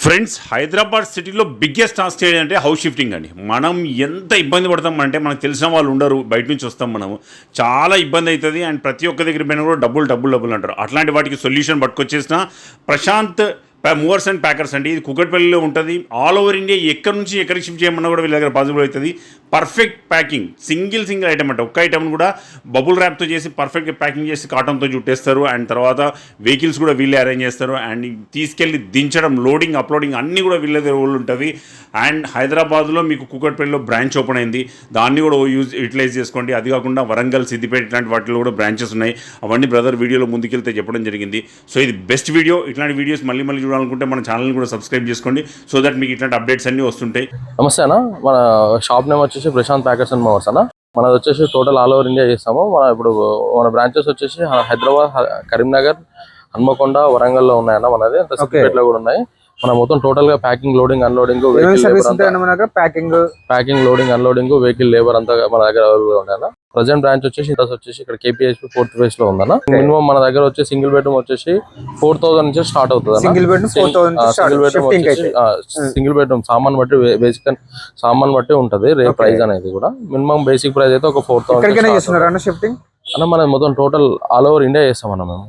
Friends, Hyderabad సిటీలో biggest task ఏంటంటే house shifting అండి. మనం ఎంత ఇబ్బంది పడతాం అంటే మనకు తెలిసిన వాళ్ళు ఉండరు, బయట నుంచి వస్తాం మనము, చాలా ఇబ్బంది అవుతుంది. అండ్ ప్రతి ఒక్క దగ్గర పైన కూడా డబ్బులు అంటారు. అట్లాంటి వాటికి సొల్యూషన్ పట్టుకొచ్చేసిన ప్రశాంత్ మూవర్స్ అండ్ ప్యాకర్స్ అండి. ఇది కుకట్పల్లిలో ఉంటుంది. ఆల్ ఓవర్ ఇండియా ఎక్కడి నుంచి ఎక్కడికి షిఫ్ట్ చేయమన్నా కూడా వీళ్ళ దగ్గర పాసిబుల్ అవుతుంది. పర్ఫెక్ట్ ప్యాకింగ్, సింగిల్ ఐటమ్ అంటే ఒక్క ఐటమ్ కూడా బబుల్ ర్యాప్తో చేసి పర్ఫెక్ట్గా ప్యాకింగ్ చేసి కాటన్తో చుట్టేస్తారు. అండ్ తర్వాత వెహికల్స్ కూడా వీళ్ళే అరేంజ్ చేస్తారు. అండ్ తీసుకెళ్ళి దించడం, లోడింగ్, అప్లోడింగ్ అన్నీ కూడా వీళ్ళ దగ్గర ఉంటుంది. అండ్ హైదరాబాద్లో మీకు కుకట్పల్లిలో బ్రాంచ్ ఓపెన్ అయింది, దాన్ని కూడా యూటిలైజ్ చేసుకోండి. అది కాకుండా వరంగల్, సిద్దిపేట ఇట్లాంటి వాటిలో కూడా బ్రాంచెస్ ఉన్నాయి. అవన్నీ బ్రదర్ వీడియోలో ముందుకెళ్తే చెప్పడం జరిగింది. సో ఇది బెస్ట్ వీడియో. ఇట్లాంటి వీడియోస్ మళ్ళీ చూడాలనుకుంటే మన ఛానల్ని కూడా సబ్స్క్రైబ్ చేసుకోండి, సో దట్ మీకు ఇట్లాంటి అప్డేట్స్ అన్నీ వస్తుంటాయి. నమస్తే అన్న, మన షాప్ నేమ్ వచ్చేసి ప్రశాంత్ ప్యాకర్స్ అండ్ మోవర్స్ అన్న. మనది వచ్చేసి టోటల్ ఆల్ ఓవర్ ఇండియా చేస్తాము. మన బ్రాంచెస్ వచ్చేసి హైదరాబాద్, కరీంనగర్, హన్మకొండ, వరంగల్లో ఉన్నాయన్న. మనది సిద్దిపేటలో కూడా ఉన్నాయి. మనం మొత్తం టోటల్ గా packing, loading, unloading, packing, loading, unloading, vehicle labour అంతా మన దగ్గర అవైలబుల్ ఉన్నాయన్న. ప్రజెంట్ బ్రాంచ్ వచ్చేసి ఇక్కడ KPHP 4th phase లో ఉందన్న. మినిమం మన దగ్గర వచ్చి సింగిల్ బెడ్రూమ్ వచ్చేసి 4,000 నుంచి స్టార్ట్ అవుతుంది. సింగిల్ బెడ్రూమ్ సామాన్ బట్టి, బేసిక్ సామాన్ బట్టి ఉంటది రేట్ ప్రైస్ అనేది కూడా. మినిమం బేసిక్ ప్రైస్ అయితే ఒక 4,000 అన్న. మనం మొత్తం టోటల్ ఆల్ ఓవర్ ఇండియా చేస్తామన్న మేము.